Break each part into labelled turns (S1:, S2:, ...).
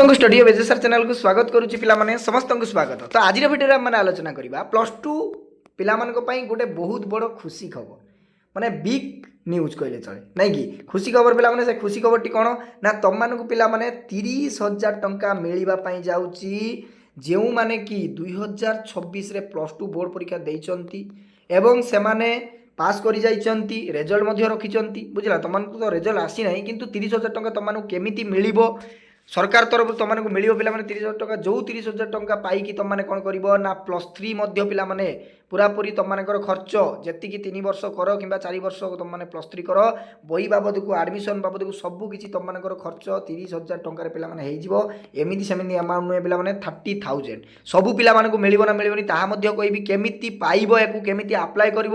S1: Studio बेजेसर channel को स्वागत करुच्ची पिलामाने समस्त को स्वागत। तो आज भिडियो आम आलोचना करवा प्लस टू पिलामानंको गोटे बहुत बड़ खुशी खबर माने बिग न्यूज कहले चले नहीं कि खुशी खबर पिलामाने से खुशी खबर टी कौन ना तुम मानक पिलामाने 30,000 टंका मिलवाई जाऊँगी जो मैंने कि 2026 रे प्लस टू बोर्ड परीक्षा देइचंती एवं से माने पास कर जाइचंती रेजल्ट रखिचंती बुझला तुमको तो रेजल्ट आसी ना किंतु 30,000 टंका तुमको केमिति मिलिबो सरकार तरफ तुमको मिल पे 30,000 टंका जो 30,000 टंका पाई तुमने कौन कर ना प्लस थ्री पे पूरापूरी तुमर खर्च जी 3 वर्ष कर कि 4 वर्ष तुमने प्लस थ्री कर बही बाबद को आडमिशन बाबद को सबकि तुमर खर्च 30,000 टंकार पे एमती सेमती अमाउंट नुहे पे 30,000 सबू पिला मिल ना मिलनी ताकि कहि केमी पाइब या केमी आप्लाय कर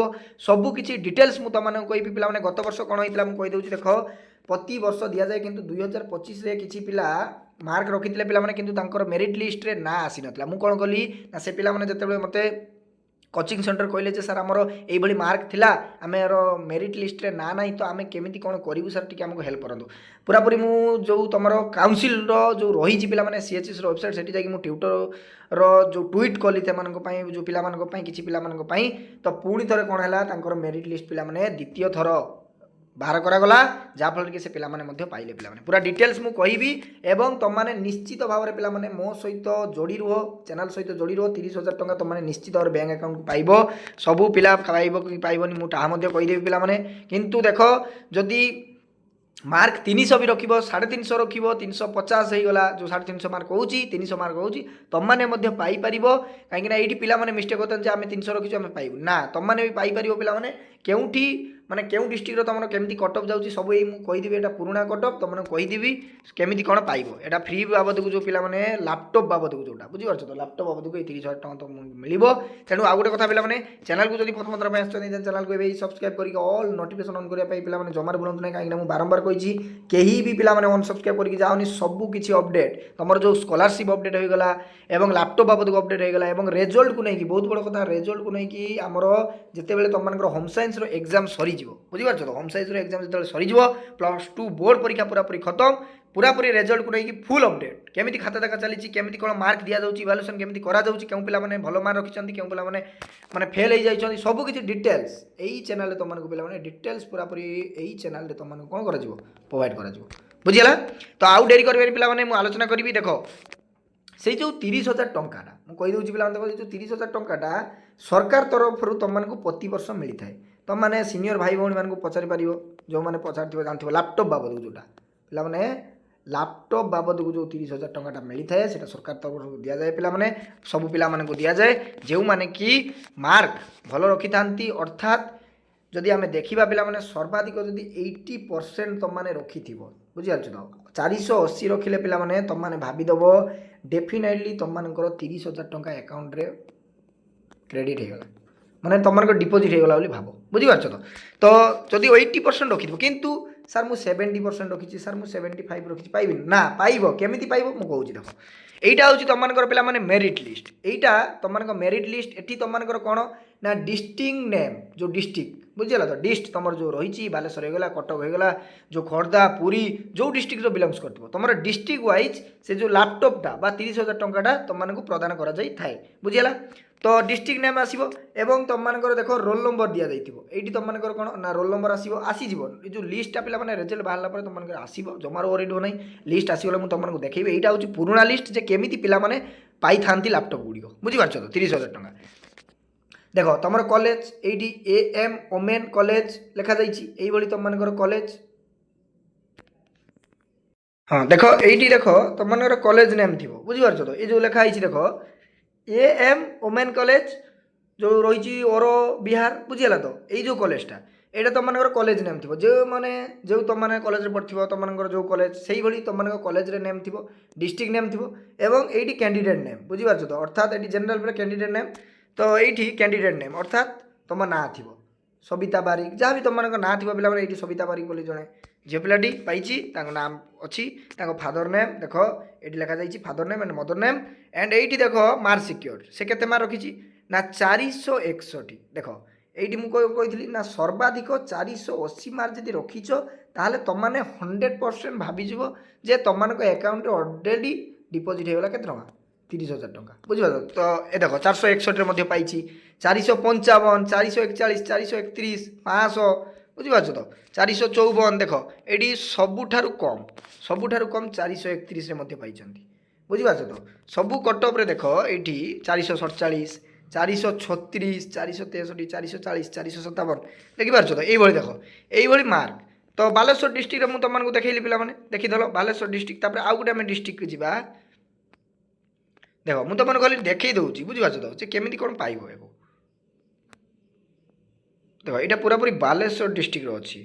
S1: सबकि डिटेल्स मुझे तुमको कहि पे गत वर्ष कौन होता मुझे कहीदे देख प्रति वर्ष दि जाए कि 2025 किसी पिला मार्क रखी पे किंतु मेरिट लिस्ट रे ना आसी ना मुझे कौन कली ना से पिला जिते मत कोचिंग सेंटर कहले सर आमर ये मार्क थिला आमेर मेरिट लिस्ट रे ना ना तो आम केमी कौन करूँ सर टी आमको हेल्प करूँ पूरापूरी मु जो तुम काउनसिल जो रही पे सीएचएस वेबसाइट से जाकि ट्विटर जो ट्वीट कली जो पिला किसी पिला तो पुणी थे कौन है मेरिट लिस्ट पिला द्वितीय थर बाहर करागला जहाँफल कि से पे पाइले पे पूरा डिटेल्स मुझे कहि एवं तुमने निश्चित भाव में पे मो सहित जोड़ी रुह चैनल सहित जोड़ी रुह 30,000 टंका तुमने निश्चित भाव बैंक अकाउंट को पाइब सबू पिला पाइब कि पाइबनी मुझे कहीदेवी पे किंतु देख जदि मार्क 300 भी रखिब 350 रखिब 350 हो गला जो 350 मार्क हो 300 मार्क हो तुमने पाइपर कहीं ये पिला मिस्टेक होता है आम 300 रखी आम पाइबू ना तुमने भी पाइपर पे केउठी माने क्यों डिस्ट्रिक्ट तुम केमी कटअप जाऊँगी सब ये कहीदेवी एटा पुराणा कटअप तुमने कहीदेवी केमी कौन पाइब एटा फ्री बाबद को जो पिलाने लैपटॉप बाबद को जोटा बुझीपार तो लैपटॉप बाबद को 30,000 टंका तो मिल तेणु आउ गोटे कथा पे चैनल को जब प्रथम थर चैनल को सब्सक्राइब करके ऑल नोटिफिकेशन ऑन करने पे जमार बुलां ना कहीं मुझे बारंबार कही कहीं भी पिला अनसब्सक्राइब करके जाओनी सबू किसी अपडेट तुम जो स्कॉलरशिप अपडेट हो गला एवं लैपटॉप बाबद को अपडेट हो गला एवं रिजल्ट को लेकिन बहुत बड़ कथा रिजल्ट को लेकिन आमर जिते तुम होम साइंस एग्जाम सरी बुझीपार तो होम साइंस एग्जाम जो सरी प्लस टू बोर्ड परीक्षा पूरापूरी खत्म पूरापूरी रिजल्ट को लेकिन फुल अपडेट केमी खाता देखा चली केमी कौन मार्क दि जाऊँगी इवाल्युएसन केमी क्यों पिला भल मार्क रखिंट क्यों पिला माने फेल हो जाइए सबकि डिटेल्स यही चैनल तुमको पे डिटेल्स पूरापूरी यही चैनल तुमको कौन कर प्रोवाइड कर बुझीगला तो आउ डेरी कर पे आलोचना करी देख से जो 30,000 टंकाटा मुझे पे जो 30,000 टंकाटा सरकार तरफ तुमको प्रति वर्ष मिलता है तुमने सीनियर भाई भौणी मानक पचारि पार जो मैंने पचार जानते लैपटॉप बाबद को जोटा पे लैपटॉप बाबद को जो 30,000 टंकाटा मिलता है से सरकार तरफ दि जाए पे सब पिला दि जाए जो मैंने कि मार्क भल रखी था अर्थात जदि आम देखा पे सर्वाधिक जदि 80% तुमने रखि बुझीपार तो 480 रखिले पे तुमने भावीदेव डेफिनेटली तुम 30,000 टंका अकाउंट रे क्रेडिट हो गला माने तुम डिपोजिट हो गला भाव बुझीपार तो जदि 80% रखी किंतु सर मुझे 70% रखी सर मुझे 75 रखी पाइबी ना पाइब केमी पाइब मुझे देख यहीटा हूँ तुम पे मेरिट लिस्ट यहीटा तुम मेरिट लिस्ट एटी तुम कौन ना डिस्ट्रिक्ट नेम जो डिस्ट्रिक्ट बुझीगला तो डिस्ट तुम जो रही बालेश्वर होगा कटक होगा जो खोर्धा पुरी जो डिस्ट्रिक्ट बिलंगस कर तुम डिस्ट्रिक्ट वाइज से जो लैपटॉपटा 30,000 टंकाटा तुमको प्रदान कर बुझीगला तो डिस्ट्रिक्ट नेम आसो एवं तुम देख रोल नंबर दि जाइए ये तुम कौन ना रोल नंबर आसीज जो लिस्टा पे रिजल्ट बाहर तुम आसो जमार ओवर हो ना लिस्ट आसगले मुझे तुमको देखी यहाँ हूँ पुराणा लिस्ट जे केमी पे पाई था लैपटॉप गुड़िक बुझीपार तो 30,000 टंका देख तुम कॉलेज ये AM ओमेन कॉलेज लिखा जाइए तुम कॉलेज हाँ देख ये देख तुम कॉलेज नेम थी बुझीपार तो ये जो लिखाई देख AM ओमेन कॉलेज जो रही ओरो बिहार बुझीगला तो ये जो कॉलेजटा यहाँ तुम कॉलेज नेम थी जो मैंने जो तुमने कॉलेज पढ़ तुम जो कॉलेज से ही तुम कॉलेज नेम थी डिस्ट्रिक्ट नेम थी एवं ये कैंडिडेट नेम बुझीपार तो अर्थात ये जनरल कैंडिडेट नेम तो ये कैंडिडेट नेम अर्थात तुम ना थी सबिता बारिक जहाँ भी तुम ना थी पे ये सबिता बारिक बोली जड़े झील पिलाटी पाई नाम अच्छी फादर नेम देख ये लिखा जाइए father name and mother name and ये देख मार्क सिक्योर्ड से केते मार्क रखी ना 461 देख ये मुझे ना सर्वाधिक 480 मार्क जब रखीच ताहले तुमने 100% भाविज जे तुम अकाउंट ऑलरेडी डिपोजिट होगा के 30,000 टंका बुझिपार तो ए देख 461 पाई 455 441 431 500 बुझिपार तो 454 देख ये सबुठारु कम 431 पाई बुझिपार तो सबू कटअप देख ये 447 436 463 440 457 देखिपार तो ये देख ये मार्क तो बालेश्वर डिस्ट्रिक्ट में तुमको देखी पे देखीदेल बालेश्वर डिस्ट्रिक्ट आउ गोटे आम डिस्ट्रिक्ट को जावा देख मुझे तुमको खाली देखई दूसरी बुझिपार तो केमी कौन पाइब देख यहाँ पूरा पूरी बालेश्वर डिस्ट्रिक्ट अच्छी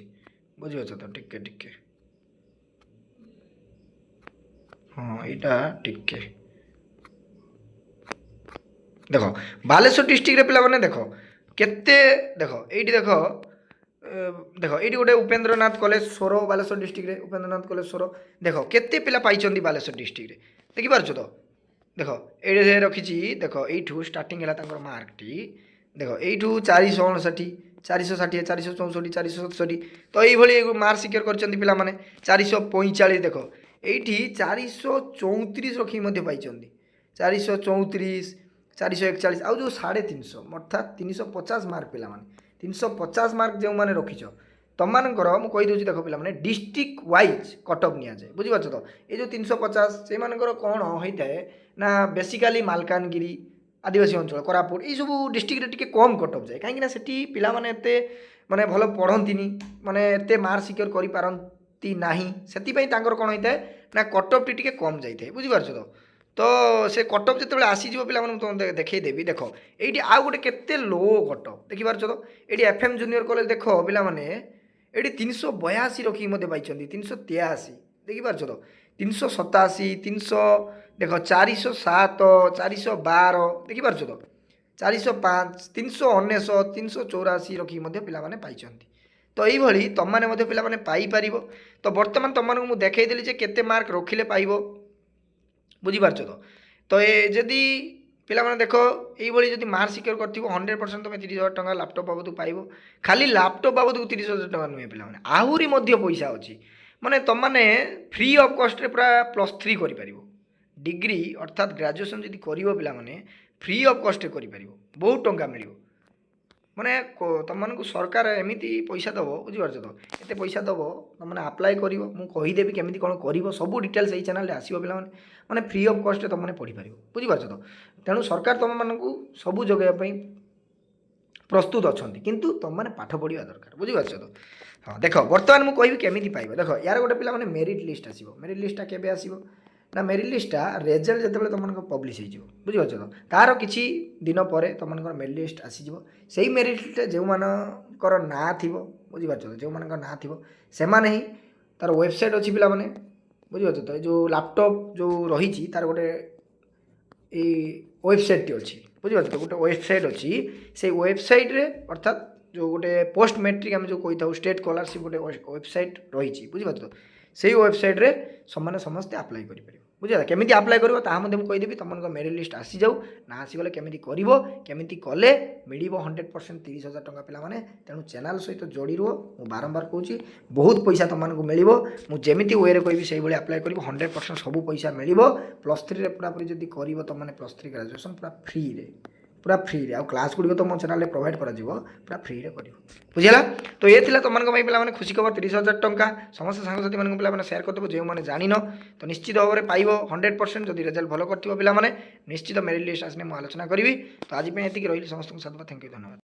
S1: बुझिपार तो टिके हाँ यहाँ टिके देख बालेश्वर डिस्ट्रिक्ट पे देख केते देख ये देख ये गोटे उपेन्द्रनाथ कॉलेज सोर बालेश्वर डिस्ट्रिक्ट उपेन्द्रनाथ कॉलेज सोर देख केते पिला पाइछन्ती बालेश्वर डिस्ट्रिक्ट देखिपार तो देख ये रखी देख यू स्टार्टिंग है मार्कटी देख यू 459 460 464 467 तो ये मार्क सिक्योर कर पाने 445 देख ये 434 रखी पाई 434 441 आउ जो 350 अर्थात 350 मार्क पिला 350 मार्क जो मैंने रखीच तुम मुझे कहीदे देख पे डिस्ट्रिक्ट वाइज कटअप नि जाए बुझीपार तो ये जो 350 से कौन होता है ना बेसिकाली मालकानगिरी आदिवासी अंचल कोरापुट ये सब डिस्ट्रिक्ट टे कम कटअप जाए कहीं से पिला माने माने भल पढ़ती माने एत मार्क सिक्योर करती ना से कौन होता है ना कटअप टी कम जाए बुझीपार तो से कटअप जो आसीज पे तुम देखईदेवी देख ये आउ गोटे केते लो कटअप देखिपार तो ये एफएम जूनियर कॉलेज देख पे ये 382 रखी पाई 383 देखिपार तो 387 300 देख 407 412 देखिपार तो 405 319 384 रखी पे पाई तो यही तुम मैंने पे पाइपर तो बर्तमान तुमको मुझे देखईदेली केते मार्क रखिले पाइब बुझीपार तो ये जदि पिला माने देखो ये जब मार्क सिक्योर कर 100% तुम 30,000 टंका लैपटॉप बाबद पाइब खाली लैपटॉप बाबद 30,000 टंका नुहे पे आहरी पैसा अच्छी माने तुम मैंने फ्री ऑफ कॉस्ट पूरा +3 कर डिग्री अर्थात ग्रेजुएशन जब कर पे फ्री ऑफ कॉस्ट कर बहुत टंका मिल माने तुमको सरकार एमती पैसा दब बुझीपार तो ये पैसा दब तुमने आप्लाय कर मुझेदेवी केमी कौन कर सब डिटेल्स यही चैनल आसो पे मैंने फ्री ऑफ कॉस्ट तुमने पढ़ी पार बुझीपार तो तेणु सरकार तुम मानक सबू जगह प्रस्तुत अच्छा किंतु तुम मैंने पाठ पढ़ा दरकार बुझीपार तो हाँ देख बर्तमान मुझे कहि केमी पाइब देख यार गोटे पिला माने मेरिट लिस्ट आसो मेरिट लिस्टा केबे आसो ना मेरिट लिस्टा रेजल्ट जो तुम पब्लिश हो बुझीपार तो तार किसी दिन पर तुम मेरिट लिस्ट आसीज से मेरिट लिस्ट जो मानकर ना थी बुझीपार तो जो मान ना थी से ही तार वेबसाइट अच्छी पिला माने बुझीपार तो जो लैपटॉप जो रही तार गोटे वेबसाइट टी अच्छी बुझीपार तो गोटे वेबसाइट अच्छी से वेबसाइट रे अर्थात जो गोटे पोस्ट मैट्रिक आम जो कही था स्टेट स्कॉलरशिप गोटे वेबसाइट रही बुझीपार तो से वेबसाइट रे समाने समस्ते अप्लाई कर बुझे केमी अप्लाई कर मुझे कहीदेवी तुम मेरिट लिस्ट आसी जाऊ ना आसीगले केमी करमी कले मिल 100% 30,000 टंका पे तेणु चैनल सहित जोड़ी रुह मु बारंबार कहूँ बहुत पैसा तुमको मिल मुझे वे कहि से अप्लाई कर 100% सब पैसा मिल +3 पूरापूरी जब कर तुम मैंने +3 ग्रेजुएशन पूरा फ्री रे आ क्लास गुड़ी तो मो चैनल प्रोवाइड कर पूरा फ्री रे कर बुझेगा तो ये थी तुम पे खुशी खबर 30,000 टंका समस्त सांगसाथी मैं पे सेयार करदेव जो मैंने जान तो निश्चित भाव में पाइब 100% जब रिजल्ट भल कर निश्चित मेरिट लिस्ट आसने मुझे आलोचना करी तो आज ये रही समस्त साधुवाद थैंक यू धन्यवाद।